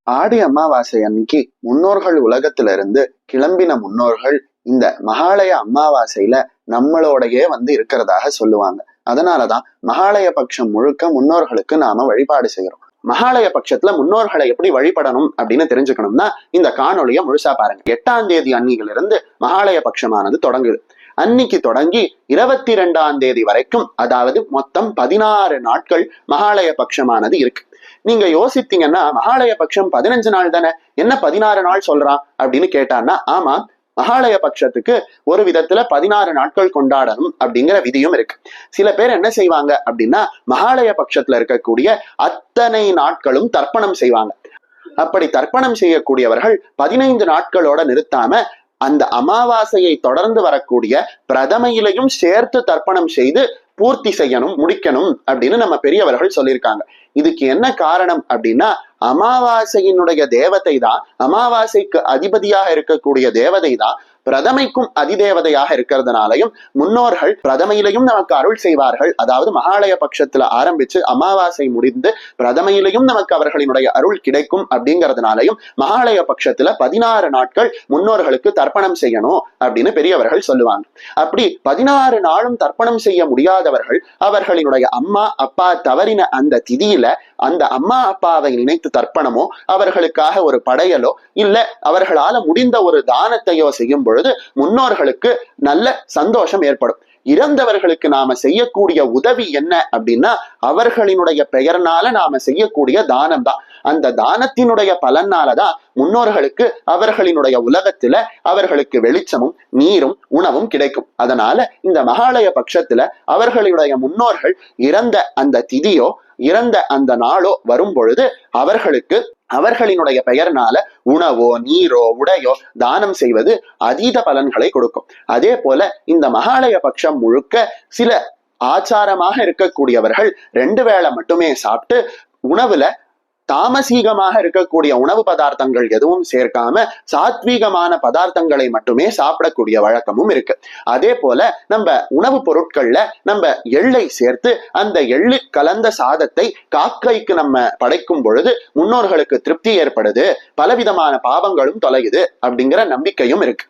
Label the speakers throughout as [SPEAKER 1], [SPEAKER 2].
[SPEAKER 1] ஆடி அமாவாசை அன்னைக்கு முன்னோர்கள் உலகத்துல இருந்து கிளம்பின முன்னோர்கள் இந்த மகாலய அமாவாசையில நம்மளோடயே இருக்கிறதாக சொல்லுவாங்க. அதனாலதான் மகாலய பட்சம் முழுக்க முன்னோர்களுக்கு நாம வழிபாடு செய்யறோம். மகாலய பட்சத்துல முன்னோர்களை எப்படி வழிபடணும் அப்படின்னு தெரிஞ்சுக்கணும்னா இந்த காணொலியை முழுசா பாருங்க. 8ஆம் தேதி அன்னியிலிருந்து மகாலய பட்சமானது தொடங்குது. அன்னைக்கு தொடங்கி 22ஆம் தேதி வரைக்கும், அதாவது மொத்தம் 16 நாட்கள் மகாலய பட்சமானது இருக்கு. நீங்க யோசித்தீங்கன்னா மகாலய பட்சம் 15 நாள் தானே, என்ன 16 நாள் சொல்றான் அப்படின்னு கேட்டான்னா, ஆமா, மகாலய பட்சத்துக்கு ஒரு விதத்துல 16 நாட்கள் கொண்டாடணும் அப்படிங்கிற விதியும் இருக்கு. சில பேர் என்ன செய்வாங்க அப்படின்னா, மகாலய பட்சத்துல இருக்கக்கூடிய அத்தனை நாட்களும் தர்ப்பணம் செய்வாங்க. அப்படி தர்ப்பணம் செய்யக்கூடியவர்கள் 15 நாட்களோட நிறுத்தாம அந்த அமாவாசையை தொடர்ந்து வரக்கூடிய பிரதமையிலையும் சேர்த்து தர்ப்பணம் செய்து பூர்த்தி செய்யணும், முடிக்கணும் அப்படின்னு நம்ம பெரியவர்கள் சொல்லியிருக்காங்க. இதுக்கு என்ன காரணம் அப்படின்னா, அமாவாசையினுடைய தேவதை தான், அமாவாசைக்கு அதிபதியாக இருக்கக்கூடிய தேவதை தான் பிரதமைக்கும் அதிதேவதையாக இருக்கிறதுனாலையும் முன்னோர்கள் பிரதமையிலையும் நமக்கு அருள் செய்வார்கள். அதாவது மகாலய பட்சத்துல ஆரம்பிச்சு அமாவாசை முடிந்து பிரதமையிலையும் நமக்கு அவர்களினுடைய அருள் கிடைக்கும் அப்படிங்கிறதுனாலையும் மகாலய பட்சத்துல 16 நாட்கள் முன்னோர்களுக்கு தர்ப்பணம் செய்யணும் அப்படின்னு பெரியவர்கள் சொல்லுவாங்க. அப்படி 16 நாளும் தர்ப்பணம் செய்ய முடியாதவர்கள் அவர்களினுடைய அம்மா அப்பா தவறின அந்த திதியில அந்த அம்மா அப்பாவை நினைத்து தர்ப்பணமோ, அவர்களுக்காக ஒரு படையலோ, இல்ல அவர்களால முடிந்த ஒரு தானத்தையோ செய்யும் பொழுது முன்னோர்களுக்கு நல்ல சந்தோஷம் ஏற்படும். இறந்தவர்களுக்கு நாம செய்யக்கூடிய உதவி என்ன அப்படின்னா, அவர்களினுடைய பெயர்னால நாம செய்யக்கூடிய தானம் தான். அந்த தானத்தினுடைய பலனாலதான் முன்னோர்களுக்கு அவர்களினுடைய உலகத்துல அவர்களுக்கு வெளிச்சமும் நீரும் உணவும் கிடைக்கும். அதனால இந்த மகாலய பட்சத்துல அவர்களுடைய முன்னோர்கள் இறந்த அந்த திதியோ இறந்த அந்த நாளோ வரும் பொழுது அவர்களுக்கு அவர்களினுடைய பெயர்னால உணவோ நீரோ உடையோ தானம் செய்வது அதீத பலன்களை கொடுக்கும். அதே போல இந்த மகாலய பட்சம் முழுக்க சில ஆச்சாரமாக இருக்கக்கூடியவர்கள் 2 வேளை மட்டுமே சாப்பிட்டு உணவுல தாமசீகமாக இருக்கக்கூடிய உணவு பதார்த்தங்கள் எதுவும் சேர்க்காம சாத்வீகமான பதார்த்தங்களை மட்டுமே சாப்பிடக்கூடிய வழக்கமும் இருக்கு. அதே போல நம்ம உணவு பொருட்கள்ல நம்ம எள்ளை சேர்த்து அந்த எள்ளு கலந்த சாதத்தை காக்கைக்கு நம்ம படைக்கும் பொழுது முன்னோர்களுக்கு திருப்தி ஏற்படுது, பலவிதமான பாவங்களும் தொலையுது அப்படிங்கிற நம்பிக்கையும் இருக்கு.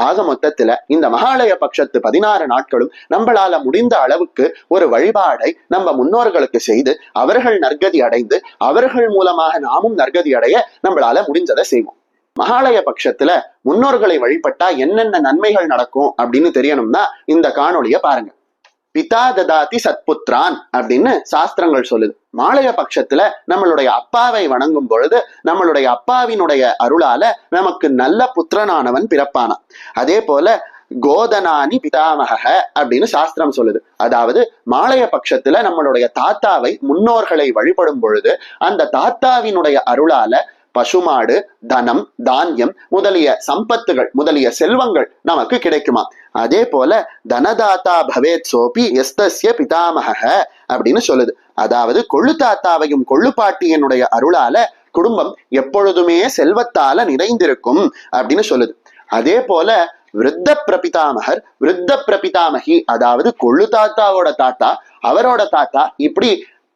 [SPEAKER 1] ஆக மொத்தத்துல இந்த மகாலய பட்சத்து 16 நாட்களும் நம்மளால முடிந்த அளவுக்கு ஒரு வழிபாடை நம்ம முன்னோர்களுக்கு செய்து அவர்கள் நற்கதி அடைந்து அவர்கள் மூலமாக நாமும் நற்கதி அடைய நம்மளால முடிஞ்சதை செய்வோம். மகாலய பட்சத்துல முன்னோர்களை வழிபட்டா என்னென்ன நன்மைகள் நடக்கும் அப்படின்னு தெரியணும்னா இந்த காணொலிய பாருங்க. பிதா ததாதி சத்புத்ரான் அப்படின்னு சாஸ்திரங்கள் சொல்லுது. மாலய பட்சத்துல நம்மளுடைய அப்பாவை வணங்கும் பொழுது நம்மளுடைய அப்பாவினுடைய அருளால நமக்கு நல்ல புத்திரனானவன் பிறப்பானா. அதே போல கோதனானி பிதாமக அப்படின்னு சாஸ்திரம் சொல்லுது. அதாவது மாலய பட்சத்துல நம்மளுடைய தாத்தாவை முன்னோர்களை வழிபடும் பொழுது அந்த தாத்தாவினுடைய அருளால பசுமாடு, தனம், தானியம் முதலிய சம்பத்துகள் முதலிய செல்வங்கள் நமக்கு கிடைக்குமா. அதே போல தனதாத்தா பவேத் சோபி எஸ்தஸ்ய பிதாமக அப்படின்னு சொல்லுது. அதாவது கொள்ளு தாத்தாவையும் கொள்ளு பாட்டியனுடைய அருளால குடும்பம் எப்பொழுதுமே செல்வத்தால நிறைந்திருக்கும் அப்படின்னு சொல்லுது. அதே போல விருத்த பிரபிதாமகர், விருத்த பிரபிதாமகி, அதாவது கொள்ளு தாத்தாவோட தாத்தா, அவரோட தாத்தா, இப்படி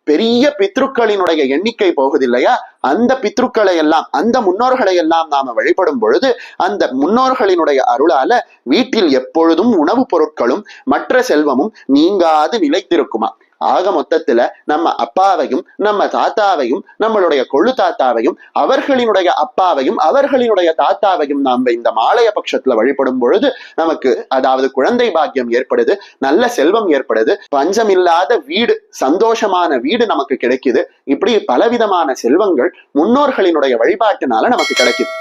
[SPEAKER 1] பெரிய பித்ருக்களினுடைய எண்ணிக்கை போகுது இல்லையா, அந்த பித்ருக்களை எல்லாம் அந்த முன்னோர்களை எல்லாம் நாம வழிபடும் பொழுது அந்த முன்னோர்களினுடைய அருளால வீட்டில் எப்பொழுதும் உணவுப் பொருட்களும் மற்ற செல்வமும் நீங்காது நிலைத்திருக்குமா. ஆக மொத்தத்துல நம்ம அப்பாவையும் நம்ம தாத்தாவையும் நம்மளுடைய கொள்ளு தாத்தாவையும் அவர்களினுடைய அப்பாவையும் அவர்களினுடைய தாத்தாவையும் நாம இந்த மாலய பட்சத்துல வழிபடும் பொழுது நமக்கு அதாவது குழந்தை பாக்கியம் ஏற்படுது, நல்ல செல்வம் ஏற்படுது, பஞ்சமில்லாத வீடு, சந்தோஷமான வீடு நமக்கு கிடைக்குது. இப்படி பலவிதமான செல்வங்கள் முன்னோர்களினுடைய வழிபாட்டினால நமக்கு கிடைக்குது.